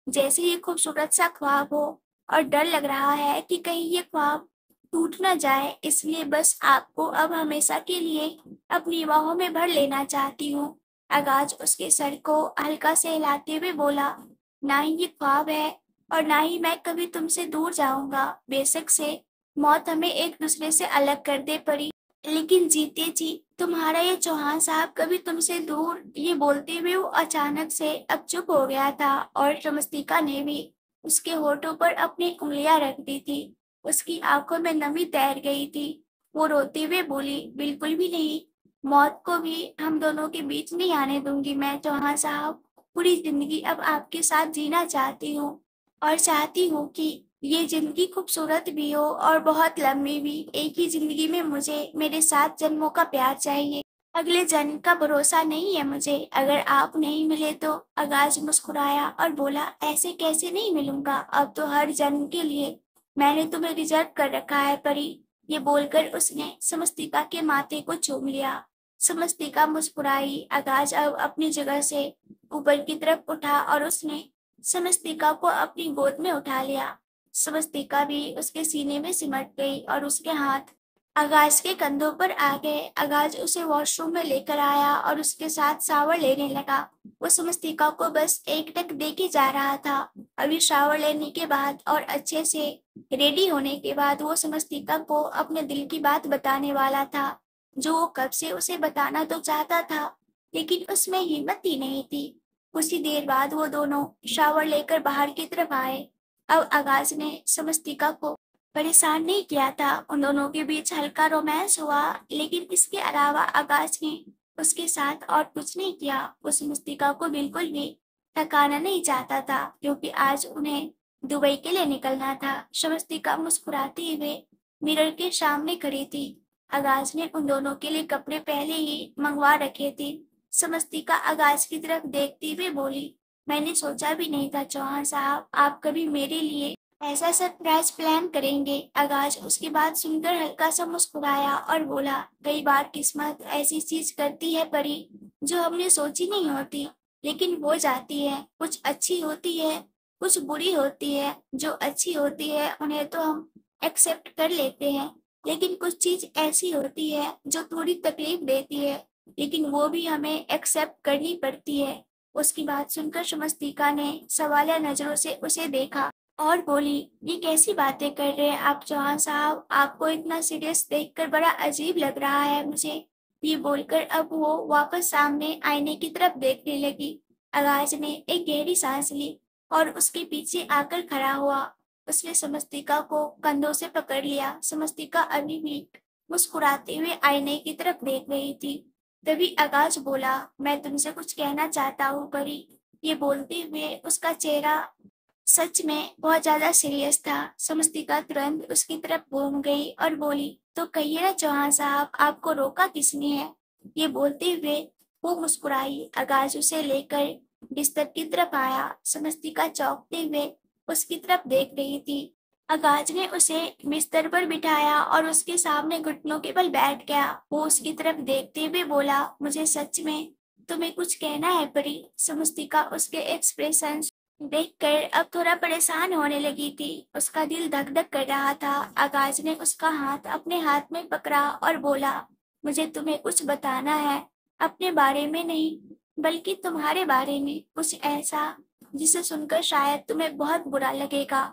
A: जैसे ये खूबसूरत सा ख्वाब हो और डर लग रहा है कि कहीं ये ख्वाब टूट न जाए, इसलिए बस आपको अब हमेशा के लिए अपनी बाहों में भर लेना चाहती हूँ। आगाज उसके सर को हल्का से हिलाते हुए बोला, ना ही ये ख्वाब है और ना ही मैं कभी तुमसे दूर जाऊंगा। बेशक से मौत हमें एक दूसरे से अलग कर दे परी, लेकिन जीते जी तुम्हारा ये चौहान साहब कभी तुमसे दूर। ये बोलते हुए वो अचानक से अब चुप हो गया था और शमस्तिका ने भी उसके होठों पर अपनी उंगलियां रख दी थी। उसकी आंखों में नमी तैर गई थी। वो रोते हुए बोली, बिल्कुल भी नहीं, मौत को भी हम दोनों के बीच नहीं आने दूंगी मैं चौहान साहब। पूरी जिंदगी अब आपके साथ जीना चाहती हूँ, और चाहती हूँ कि ये जिंदगी खूबसूरत भी हो और बहुत लंबी भी। एक ही जिंदगी में मुझे मेरे 7 जन्मों का प्यार चाहिए। अगले जन्म का भरोसा नहीं है मुझे, अगर आप नहीं मिले तो। आगाज मुस्कुराया और बोला, ऐसे कैसे नहीं मिलूंगा, अब तो हर जन्म के लिए मैंने तुम्हें रिजर्व कर रखा है परी। ये बोलकर उसने समस्तिका के माथे को चूम लिया। समस्तिका मुस्कुराई। आगाज अब अपनी जगह से ऊपर की तरफ उठा और उसने समस्तिका को अपनी गोद में उठा लिया। समस्तिका भी उसके सीने में सिमट गई और उसके हाथ आगाज के कंधों पर आ गए। आगाज उसे वॉशरूम में लेकर आया और उसके साथ शावर लेने लगा। वो समस्तिका को बस एक टक देके जा रहा था। अभी शावर लेने के बाद और अच्छे से रेडी होने के बाद वो समस्तिका को अपने दिल की बात बताने वाला था, जो वो कब से उसे बताना तो चाहता था, लेकिन उसमें हिम्मत ही नहीं थी। कुछ ही देर बाद वो दोनों शावर लेकर बाहर की तरफ आए। अब आगाज ने समस्तिका को परेशान नहीं किया था। उन दोनों के बीच हल्का रोमांस हुआ, लेकिन इसके अलावा आकाश ने उसके साथ और कुछ नहीं किया। उस मुस्तिका को बिल्कुल भी थकाना नहीं चाहता था, क्योंकि आज उन्हें दुबई के लिए निकलना था। शमस्तिका मुस्कुराते हुए मिरर के सामने खड़ी थी। आगाज ने उन दोनों के लिए कपड़े पहले ही मंगवा रखे थे। समस्तिका आगाज की तरफ देखती हुए बोली, मैंने सोचा भी नहीं था चौहान साहब, आप कभी मेरे लिए ऐसा सरप्राइज प्लान करेंगे। आगाज उसकी बात सुनकर हल्का सा मुस्कुराया और बोला, कई बार किस्मत ऐसी चीज करती है परी, जो हमने सोची नहीं होती, लेकिन हो जाती है। कुछ अच्छी होती है, कुछ बुरी होती है। जो अच्छी होती है उन्हें तो हम एक्सेप्ट कर लेते हैं, लेकिन कुछ चीज ऐसी होती है जो थोड़ी तकलीफ देती है, लेकिन वो भी हमें एक्सेप्ट करनी पड़ती है। उसकी बात सुनकर शमस्तिका ने सवालिया नजरों से उसे देखा और बोली, ये कैसी बातें कर रहे हैं आप चौहान साहब, आपको इतना सीरियस देखकर बड़ा अजीब लग रहा है मुझे। ये बोलकर अब वो वापस सामने आईने की तरफ देखने लगी। आगाज ने एक गहरी सांस ली और उसके पीछे आकर खड़ा हुआ। उसने समस्तिका को कंधों से पकड़ लिया। समस्तिका अभी भी मुस्कुराते हुए आईने की तरफ देख रही थी। तभी आगाज बोला, मैं तुमसे कुछ कहना चाहता हूँ परी। ये बोलते हुए उसका चेहरा सच में बहुत ज्यादा सीरियस था। समस्तिका तुरंत उसकी तरफ घूम गई और बोली, तो कहिए ना चौहान साहब, आपको रोका किसने है। ये बोलते हुए वो मुस्कुराई। आगाज उसे लेकर बिस्तर की तरफ आया। समस्तिका चौंकते हुए उसकी तरफ देख रही थी। आगाज ने उसे बिस्तर पर बिठाया और उसके सामने घुटनों के बल बैठ गया। वो उसकी तरफ देखते हुए बोला, मुझे सच में तुम्हें कुछ कहना है परी। समस्तिका उसके एक्सप्रेशन देखकर अब थोड़ा परेशान होने लगी थी। उसका दिल धक धक कर रहा था। आगाज ने उसका हाथ अपने हाथ में पकड़ा और बोला, मुझे तुम्हें कुछ बताना है, अपने बारे में नहीं, बल्कि तुम्हारे बारे में, कुछ ऐसा जिसे सुनकर शायद तुम्हें बहुत बुरा लगेगा,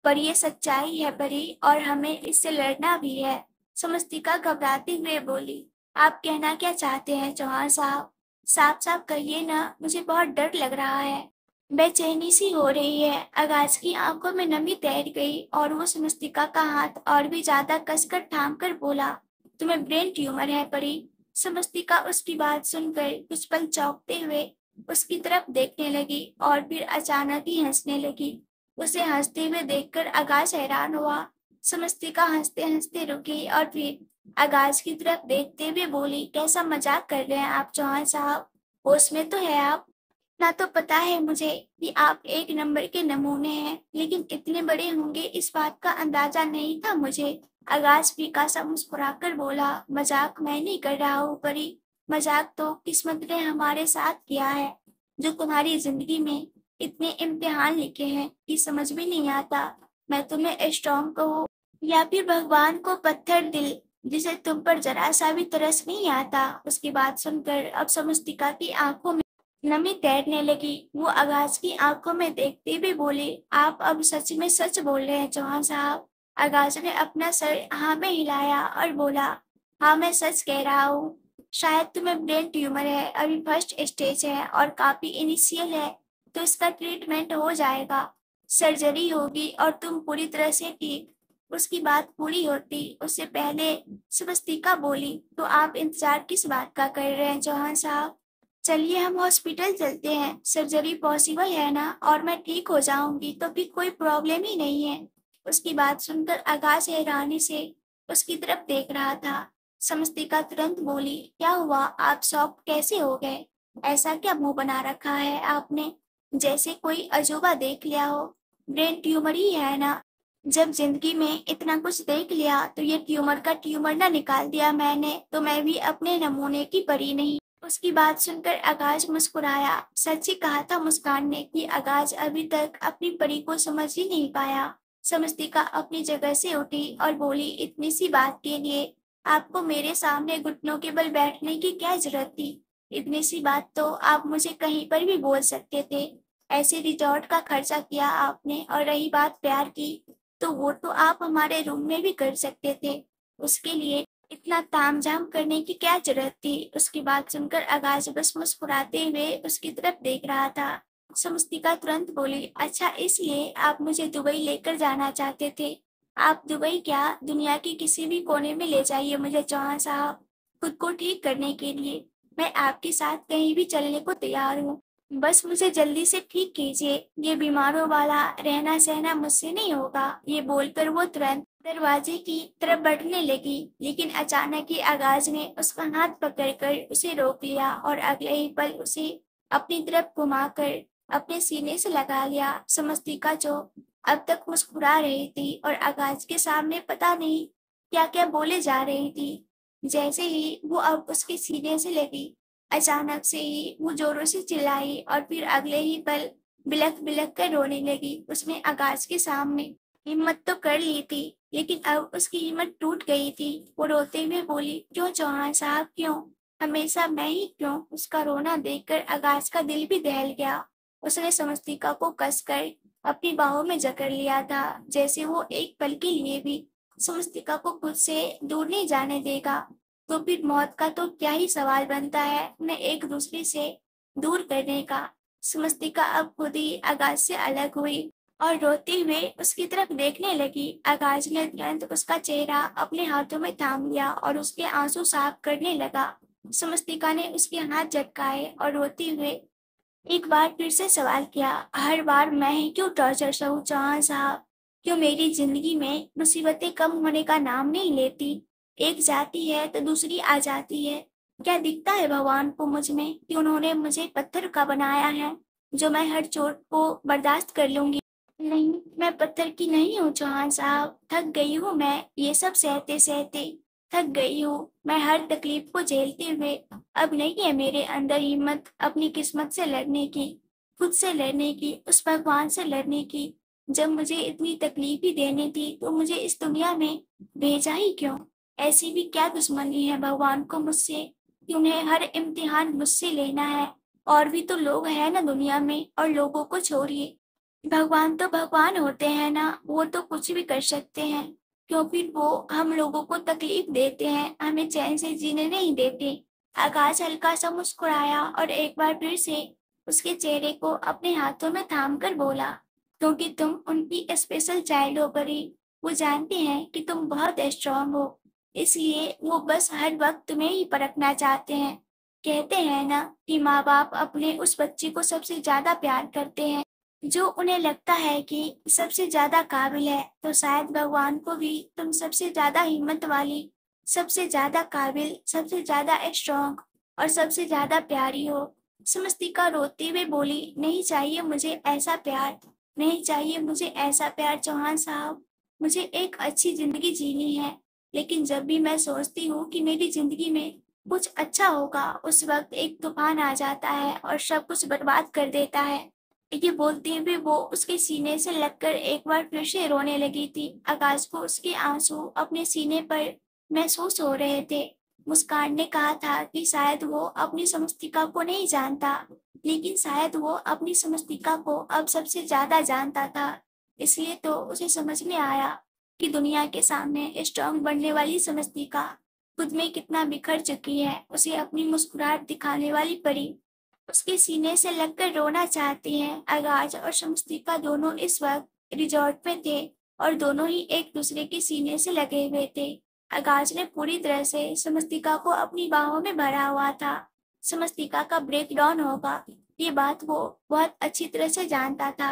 A: पर ये सच्चाई है परी, और हमें इससे लड़ना भी है। समस्तिका घबराते हुए बोली, आप कहना क्या चाहते हैं चौहान साहब, साफ साफ कहिए ना, मुझे बहुत डर लग रहा है। बेचैनी सी हो रही है। आगाज की आंखों में नमी तैर गई और वो समस्तिका का हाथ और भी ज्यादा कसकर थाम कर बोला, तुम्हें ब्रेन ट्यूमर है परी। समस्तिका उसकी बात सुनकर कुछ पल चौंकते हुए उसकी तरफ देखने लगी और फिर अचानक ही हंसने लगी। उसे हंसते हुए देखकर आगाज हैरान हुआ। समस्तिका हंसते हंसते रुकी और फिर आगाज की तरफ देखते हुए बोली, कैसा मजाक कर रहे हैं आप चौहान साहब, होश में तो है आप। ना तो पता है मुझे कि आप एक नंबर के नमूने हैं, लेकिन इतने बड़े होंगे इस बात का अंदाजा नहीं था मुझे। आगाज फीका सा मुस्कुराकर बोला, मजाक मैं नहीं कर रहा हूँ परी, मजाक तो किस्मत ने हमारे साथ किया है, जो तुम्हारी जिंदगी में इतने इम्तिहान लिखे हैं कि समझ में नहीं आता मैं तुम्हें स्ट्रॉन्ग कहूँ या फिर भगवान को पत्थर दिल, जिसे तुम पर जरा सा भी तरस नहीं आता। उसकी बात सुनकर अब समस्तिका की आंखों में नमी तैरने लगी। वो आगाज की आंखों में देखते हुए बोले, आप अब सच में सच बोल रहे हैं चौहान साहब। आगाज ने अपना सर हाँ में हिलाया और बोला, हाँ मैं सच कह रहा हूँ। शायद तुम्हें ब्रेन ट्यूमर है, अभी फर्स्ट स्टेज है और काफी इनिशियल है, तो इसका ट्रीटमेंट हो जाएगा, सर्जरी होगी और तुम पूरी तरह से ठीक उसकी बात पूरी होती उससे पहले स्वस्तिका बोली, तो आप इंतजार किस बात का कर रहे हैं चौहान साहब? चलिए हम हॉस्पिटल चलते हैं, सर्जरी पॉसिबल है ना, और मैं ठीक हो जाऊंगी तो फिर कोई प्रॉब्लम ही नहीं है। उसकी बात सुनकर आकाश हैरानी से उसकी तरफ देख रहा था। समस्तिका तुरंत बोली, क्या हुआ, आप शॉक कैसे हो गए? ऐसा क्या मुंह बना रखा है आपने, जैसे कोई अजूबा देख लिया हो? ब्रेन ट्यूमर ही है ना? जब जिंदगी में इतना कुछ देख लिया तो ये ट्यूमर का ट्यूमर ना निकाल दिया मैंने तो मैं भी अपने नमूने की परी नहीं। उसकी बात सुनकर आकाश मुस्कुराया। सच ही कहा था मुस्कान ने कि आकाश अभी तक अपनी परी को समझ ही नहीं पाया। समस्तिका अपनी जगह से उठी और बोली, इतनी सी बात के लिए आपको मेरे सामने घुटनों के बल बैठने की क्या जरूरत थी? इतनी सी बात तो आप मुझे कहीं पर भी बोल सकते थे। ऐसे रिजॉर्ट का खर्चा किया आपने, और रही बात प्यार की, तो वो तो आप हमारे रूम में भी कर सकते थे। उसके लिए इतना तामझाम करने की क्या जरूरत थी? उसकी बात सुनकर आकाश बस मुस्कुराते हुए उसकी तरफ देख रहा था। समस्तिका तुरंत बोली, अच्छा इसलिए आप मुझे दुबई लेकर जाना चाहते थे? आप दुबई क्या, दुनिया के किसी भी कोने में ले जाइए मुझे चौहान साहब, खुद को ठीक करने के लिए। मैं आपके साथ कहीं भी चलने को तैयार हूँ। बस मुझे जल्दी से ठीक कीजिए, ये बीमारों वाला रहना सहना मुझसे नहीं होगा। ये बोलकर वो तुरंत दरवाजे की तरफ बढ़ने लगी, लेकिन अचानक ही आगाज ने उसका हाथ पकड़कर उसे रोक लिया और अगले ही पल उसे अपनी तरफ घुमाकर अपने सीने से लगा लिया। समस्तिका जो अब तक मुस्कुरा रही थी और आगाज के सामने पता नहीं क्या क्या बोले जा रही थी, जैसे ही वो अब उसके सीने से लगी, अचानक से ही वो जोरों से चिल्लाई और फिर अगले ही पल बिलख बिलख कर रोने लगी। उसने आकाश के सामने हिम्मत तो कर ली थी, लेकिन अब उसकी हिम्मत टूट गई थी। वो रोते हुए बोली, क्यों चौहान साहब, क्यों, हमेशा मैं ही क्यों? उसका रोना देखकर आकाश का दिल भी दहल गया। उसने समस्तिका को कसकर अपनी बाहों में जकड़ लिया था, जैसे वो एक पल के लिए भी समस्तिका को खुद से दूर नहीं जाने देगा। तो फिर मौत का तो क्या ही सवाल बनता है उन्हें एक दूसरे से दूर करने का। समस्तिका अब खुद ही आकाश से अलग हुई और रोते हुए उसकी तरफ देखने लगी। आकाश ने तुरंत उसका चेहरा अपने हाथों में थाम लिया और उसके आंसू साफ करने लगा। समस्तिका ने उसके हाथ झटकाए और रोते हुए एक बार फिर से सवाल किया, हर बार मैं ही क्यों टॉर्चर सहूं चौहान साहब? क्यों मेरी जिंदगी में मुसीबतें कम होने का नाम नहीं लेती? एक जाती है तो दूसरी आ जाती है। क्या दिखता है भगवान को मुझ में कि उन्होंने मुझे पत्थर का बनाया है, जो मैं हर चोट को बर्दाश्त कर लूंगी? नहीं, मैं पत्थर की नहीं हूँ चौहान साहब, थक गई हूँ मैं ये सब सहते सहते, थक गई हूँ मैं हर तकलीफ को झेलते हुए। अब नहीं है मेरे अंदर हिम्मत अपनी किस्मत से लड़ने की, खुद से लड़ने की, उस भगवान से लड़ने की। जब मुझे इतनी तकलीफ ही देनी थी तो मुझे इस दुनिया में भेजा ही क्यों? ऐसी भी क्या दुश्मनी है भगवान को मुझसे कि उन्हें हर इम्तिहान मुझसे लेना है? और भी तो लोग हैं ना दुनिया में, और लोगों को छोड़िए, भगवान तो भगवान होते हैं ना, वो तो कुछ भी कर सकते हैं। क्यों फिर वो हम लोगों को तकलीफ देते हैं, हमें चैन से जीने नहीं देते? आकाश हल्का सा मुस्कुराया और एक बार फिर से उसके चेहरे को अपने हाथों में थाम कर बोला, क्योंकि तुम उनकी स्पेशल चाइल्ड हो परी। वो जानते हैं कि तुम बहुत स्ट्रांग हो, इसलिए वो बस हर वक्त तुम्हें ही परखना चाहते हैं। कहते हैं ना कि माँ बाप अपने उस बच्चे को सबसे ज्यादा प्यार करते हैं जो उन्हें लगता है कि सबसे ज्यादा काबिल है, तो शायद भगवान को भी तुम सबसे ज्यादा हिम्मत वाली, सबसे ज्यादा काबिल, सबसे ज्यादा स्ट्रांग और सबसे ज्यादा प्यारी हो। समस्तिका रोते हुए बोली, नहीं चाहिए मुझे ऐसा प्यार, नहीं चाहिए मुझे ऐसा प्यार चौहान साहब। मुझे एक अच्छी जिंदगी जीनी है, लेकिन जब भी मैं सोचती हूँ कि मेरी जिंदगी में कुछ अच्छा होगा, उस वक्त एक तूफान आ जाता है और सब कुछ बर्बाद कर देता है। ये बोलते हुए वो उसके सीने से लगकर एक बार फिर से रोने लगी थी। आकाश को उसके आंसू अपने सीने पर महसूस हो रहे थे। मुस्कान ने कहा था कि शायद वो अपनी समस्तिका को नहीं जानता, लेकिन शायद वो अपनी समस्तिका को अब सबसे ज्यादा जानता था। इसलिए तो उसे समझ में आया कि दुनिया के सामने स्ट्रांग बनने वाली समस्तिका खुद में कितना बिखर चुकी है। उसे अपनी मुस्कुराहट दिखाने वाली परी उसके सीने से लगकर रोना चाहती हैं। आगाज और शमस्तिका दोनों इस वक्त रिजॉर्ट में थे। और दोनों ही एक दूसरे के सीने से लगे हुए थे। आकाश ने पूरी तरह से समस्तिका को अपनी बाहों में भरा हुआ था। समस्तिका का ब्रेक डाउन होगा, ये बात वो बहुत अच्छी तरह से जानता था।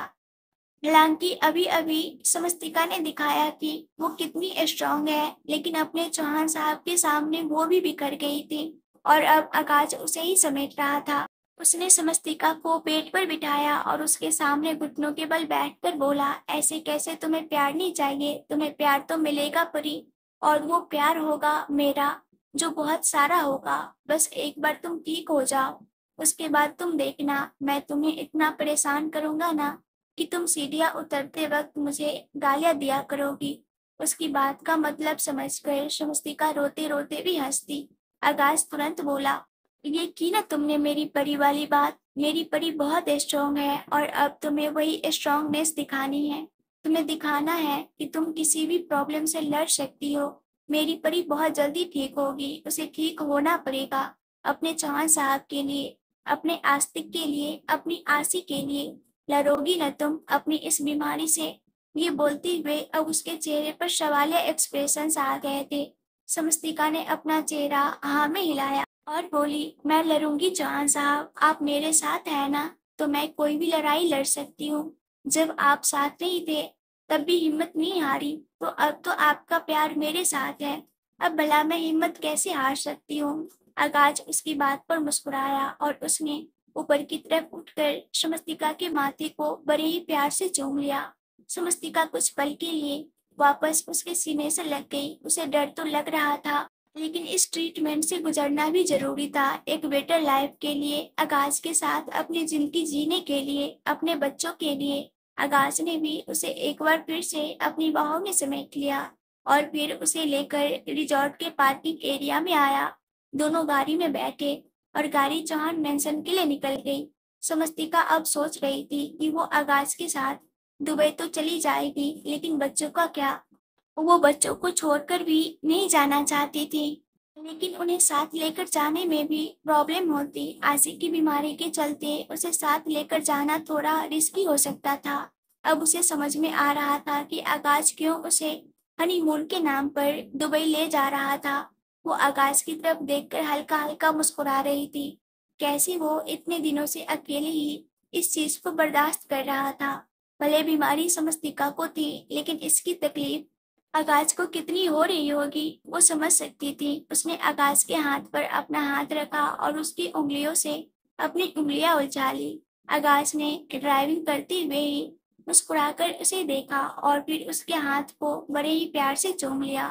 A: हालांकि अभी-अभी समस्तिका ने दिखाया कि वो कितनी स्ट्रांग है, लेकिन अपने चौहान साहब के सामने वो भी बिखर गई थी और अब आकाश उसे ही समेट रहा था। उसने समस्तिका को पेट पर बिठाया और उसके सामने घुटनों के बल बैठकर बोला, ऐसे कैसे? तुम्हें प्यार नहीं चाहिए? तुम्हें प्यार तो मिलेगा परी, और वो प्यार होगा मेरा, जो बहुत सारा होगा। बस एक बार तुम ठीक हो जाओ, उसके बाद तुम देखना, मैं तुम्हें इतना परेशान करूंगा ना कि तुम सीढ़ियाँ उतरते वक्त मुझे गालियाँ दिया करोगी। उसकी बात का मतलब समझकर समस्तिका रोते-रोते भी हंसती। आकाश तुरंत बोला, ये की ना तुमने मेरी परी वाली बात। मेरी परी बहुत स्ट्रांग है और अब तुम्हें वही स्ट्रांगनेस दिखानी है। तुम्हें दिखाना है कि तुम किसी भी प्रॉब्लम से लड़ सकती हो। मेरी परी बहुत जल्दी ठीक होगी, उसे ठीक होना पड़ेगा। अपने चौहान साहब के लिए, अपने आस्तिक के लिए, अपनी आसी के लिए लड़ोगी न तुम अपनी इस बीमारी से? ये बोलते हुए अब उसके चेहरे पर सवालिया एक्सप्रेशंस आ गए थे। समस्तिका ने अपना चेहरा हाँ में हिलाया और बोली, मैं लड़ूंगी चौहान साहब, आप मेरे साथ है ना, तो मैं कोई भी लड़ाई लड़ सकती हूँ। जब आप साथ नहीं थे तब भी हिम्मत नहीं हारी, तो अब तो आपका प्यार मेरे साथ है, अब भला मैं हिम्मत कैसे हार सकती हूँ? आकाश उसकी बात पर मुस्कुराया और उसने ऊपर की तरफ उठकर समस्तिका के माथे को बड़े ही प्यार से चूम लिया। समस्तिका कुछ पल के लिए वापस उसके सीने से लग गई। उसे डर तो लग रहा था, लेकिन इस ट्रीटमेंट से गुजरना भी जरूरी था, एक बेटर लाइफ के लिए, आकाश के साथ अपनी जिंदगी जीने के लिए, अपने बच्चों के लिए। आकाश ने भी उसे एक बार फिर से अपनी बाहों में समेट लिया और फिर उसे लेकर रिजॉर्ट के पार्किंग एरिया में आया। दोनों गाड़ी में बैठे और गाड़ी चौहान मेंशन के लिए निकल गई। समस्तिका अब सोच रही थी कि वो आकाश के साथ दुबई तो चली जाएगी, लेकिन बच्चों का क्या? वो बच्चों को छोड़कर भी नहीं जाना चाहती थी, लेकिन उन्हें साथ लेकर जाने में भी प्रॉब्लम होती। आशी की बीमारी के चलते उसे साथ लेकर जाना थोड़ा रिस्की हो सकता था। अब उसे समझ में आ रहा था कि आकाश क्यों उसे हनीमून के नाम पर दुबई ले जा रहा था। वो आकाश की तरफ देखकर हल्का हल्का मुस्कुरा रही थी। कैसे वो इतने दिनों से अकेले ही इस चीज को बर्दाश्त कर रहा था। भले बीमारी समस्तिका को थी, लेकिन इसकी तकलीफ आकाश को कितनी हो रही होगी वो समझ सकती थी। उसने आकाश के हाथ पर अपना हाथ रखा और उसकी उंगलियों से अपनी उंगलियां उलझा ली। आकाश ने ड्राइविंग करते हुए ही मुस्कुराकर उसे देखा और फिर उसके हाथ को बड़े ही प्यार से चूम लिया।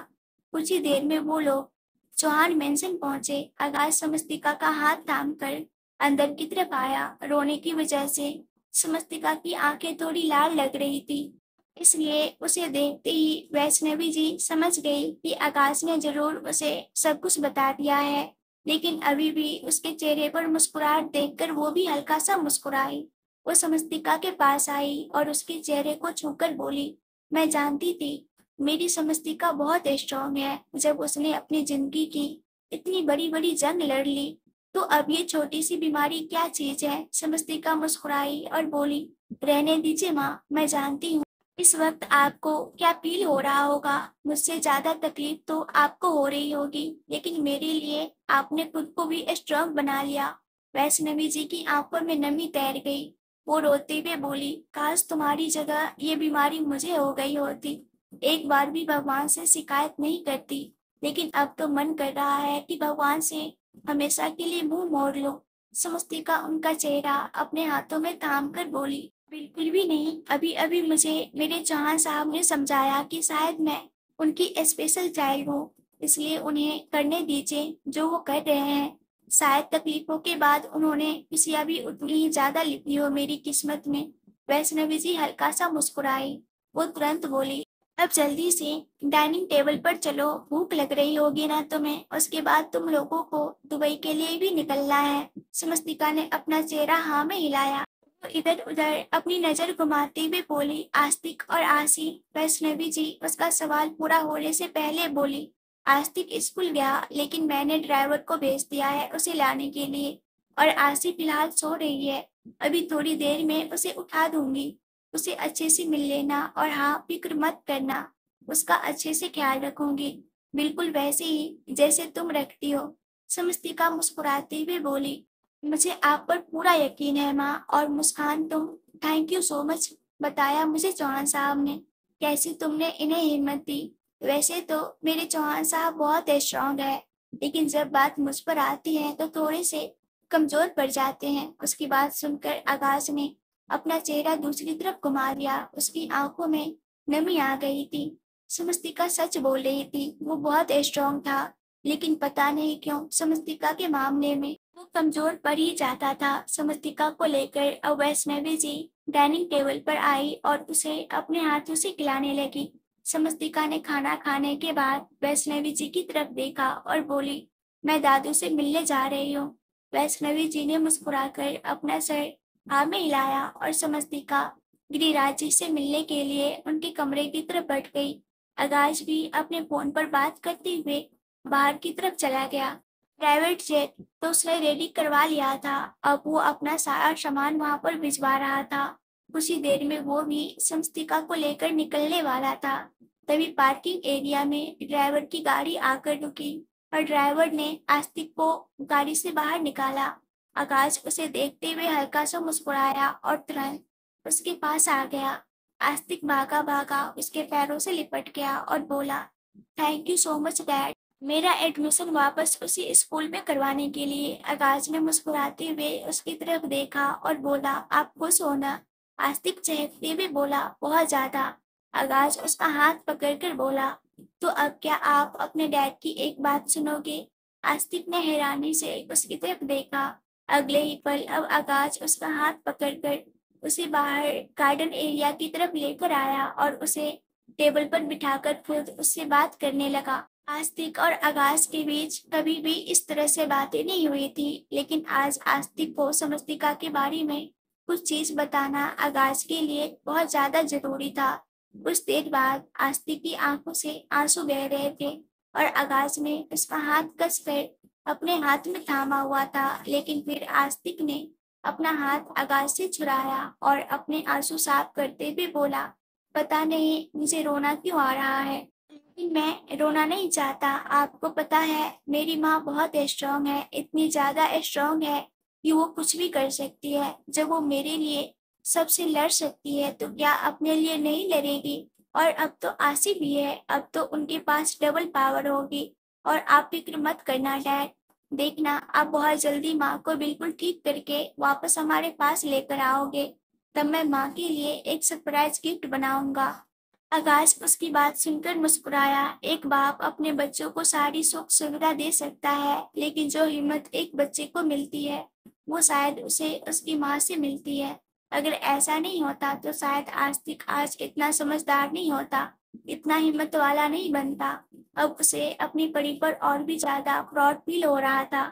A: कुछ ही देर में वो लोग चौहान मेंशन पहुंचे। आकाश समस्तिका का हाथ थाम कर अंदर की तरफ आया। रोने की वजह से समस्तिका की आंखें थोड़ी लाल लग रही थी, इसलिए उसे देखते ही वैष्णवी जी समझ गई कि आकाश ने जरूर उसे सब कुछ बता दिया है, लेकिन अभी भी उसके चेहरे पर मुस्कुराहट देखकर वो भी हल्का सा मुस्कुराई। वो समस्तिका के पास आई और उसके चेहरे को छूकर बोली, मैं जानती थी मेरी समस्तिका बहुत स्ट्रांग है। जब उसने अपनी जिंदगी की इतनी बड़ी बड़ी जंग लड़ ली, तो अब ये छोटी सी बीमारी क्या चीज है? समस्तिका मुस्कुराई और बोली, रहने दीजिए माँ, मैं जानती हूँ इस वक्त आपको क्या फील हो रहा होगा। मुझसे ज्यादा तकलीफ तो आपको हो रही होगी, लेकिन मेरे लिए आपने खुद को भी स्ट्रांग बना लिया। वैष्णवी जी की आंखों में नमी तैर गई। वो रोते हुए बोली, काश तुम्हारी जगह ये बीमारी मुझे हो गई होती। एक बार भी भगवान से शिकायत नहीं करती, लेकिन अब तो मन कर रहा है कि भगवान से हमेशा के लिए मुंह मोड़ लो। समस्तिका उनका चेहरा अपने हाथों में थाम कर बोली, बिल्कुल भी नहीं। अभी अभी मुझे मेरे चौहान साहब ने समझाया कि शायद मैं उनकी स्पेशल चाइल्ड हूँ, इसलिए उन्हें करने दीजिए जो वो कर रहे हैं। शायद तकलीफों के बाद उन्होंने खुशियाँ भी उतनी ही ज्यादा लिखी हो मेरी किस्मत में। वैष्णवी जी हल्का सा मुस्कुराई। वो तुरंत बोली, अब जल्दी से डाइनिंग टेबल पर चलो, भूख लग रही होगी ना तुम्हें, उसके बाद तुम लोगों को दुबई के लिए भी निकलना है। समस्तिका ने अपना चेहरा हाँ में हिलाया। इधर उधर अपनी नजर घुमाते हुए बोली, आस्तिक और आसी। वैष्णवी जी उसका सवाल पूरा होने से पहले बोली, आस्तिक स्कूल गया, लेकिन मैंने ड्राइवर को भेज दिया है उसे लाने के लिए, और आसी फिलहाल सो रही है। अभी थोड़ी देर में उसे उठा दूंगी। उसे अच्छे से मिल लेना और हाँ, फिक्र मत करना, उसका अच्छे से ख्याल रखूंगी, बिल्कुल वैसे ही जैसे तुम रखती हो। समस्तिका मुस्कुराते हुए बोली, मुझे आप पर पूरा यकीन है माँ। और मुस्कान तुम, थैंक यू सो मच, बताया मुझे चौहान साहब ने, कैसे तुमने इन्हें हिम्मत दी। वैसे तो मेरे चौहान साहब बहुत स्ट्रांग है, लेकिन जब बात मुझ पर आती है तो थोड़े से कमजोर पड़ जाते हैं। उसकी बात सुनकर आकाश ने अपना चेहरा दूसरी तरफ घुमा लिया, उसकी आंखों में नमी आ गई थी। समस्तिका सच बोल रही थी, वो बहुत स्ट्रांग था, लेकिन पता नहीं क्यों समस्तिका के मामले में वो कमजोर पड़ ही जाता था। समस्तिका को लेकर अब वैष्णवी जी डाइनिंग टेबल पर आई और उसे अपने हाथों से खिलाने लगी। समस्तिका ने खाना खाने के बाद वैष्णवी जी की तरफ देखा और बोली, मैं दादू से मिलने जा रही हूँ। वैष्णवी जी ने मुस्कुराकर अपना सर हाँ में हिलाया और समस्तिका गिरिराज जी से मिलने के लिए उनके कमरे की तरफ बढ़ गई। आकाश भी अपने फोन पर बात करते हुए बाहर की तरफ चला गया। प्राइवेट जेट तो उसने रेडी करवा लिया था, अब वो अपना सारा सामान वहां पर भिजवा रहा था। कुछ ही देर में वो भी समस्तिका को लेकर निकलने वाला था। तभी पार्किंग एरिया में ड्राइवर की गाड़ी आकर रुकी और ड्राइवर ने आस्तिक को गाड़ी से बाहर निकाला। आकाश उसे देखते हुए हल्का सा मुस्कुराया और तुरंत उसके पास आ गया। आस्तिक भागा भागा उसके पैरों से लिपट गया और बोला, thank you so much dad, मेरा एडमिशन वापस उसी स्कूल में करवाने के लिए। आकाश ने मुस्कुराते हुए उसकी तरफ देखा और बोला, आप खुश हो ना? आस्तिक चहकते हुए बोला, बहुत ज्यादा। आकाश उसका हाथ पकड़कर बोला, तो अब क्या आप अपने डैड की एक बात सुनोगे? आस्तिक ने हैरानी से उसकी तरफ देखा। अगले ही पल अब आकाश उसका हाथ पकड़कर उसे बाहर गार्डन एरिया की तरफ लेकर आया और उसे टेबल पर बिठाकर खुद उससे बात करने लगा। आस्तिक और आकाश के बीच कभी भी इस तरह से बातें नहीं हुई थी, लेकिन आज आस्तिक को समस्तिका के बारे में कुछ चीज बताना आकाश के लिए बहुत ज्यादा जरूरी था। कुछ देर बाद आस्तिक की आंखों से आंसू बह रहे थे और आकाश ने उसका हाथ कसकर अपने हाथ में थामा हुआ था, लेकिन फिर आस्तिक ने अपना हाथ आकाश से छुड़ाया और अपने आंसू साफ करते हुए बोला, पता नहीं मुझे रोना क्यों आ रहा है, लेकिन मैं रोना नहीं चाहता। आपको पता है मेरी माँ बहुत स्ट्रांग है, इतनी ज्यादा स्ट्रांग है कि वो कुछ भी कर सकती है। जब वो मेरे लिए सबसे लड़ सकती है तो क्या अपने लिए नहीं लड़ेगी? और अब तो आसी भी है, अब तो उनके पास डबल पावर होगी। और आप फिक्र मत करना डैड, देखना आप बहुत जल्दी माँ को बिल्कुल ठीक करके वापस हमारे पास लेकर आओगे, तब मैं माँ के लिए एक सरप्राइज गिफ्ट बनाऊंगा। आकाश उसकी बात सुनकर मुस्कुराया। एक बाप अपने बच्चों को सारी सुख सुविधा दे सकता है, लेकिन जो हिम्मत एक बच्चे को मिलती है वो शायद उसे उसकी माँ से मिलती है। अगर ऐसा नहीं होता तो शायद आस्तिक आज इतना समझदार नहीं होता, इतना हिम्मत वाला नहीं बनता। अब उसे अपनी परी पर और भी ज्यादा प्राउड फील हो रहा था।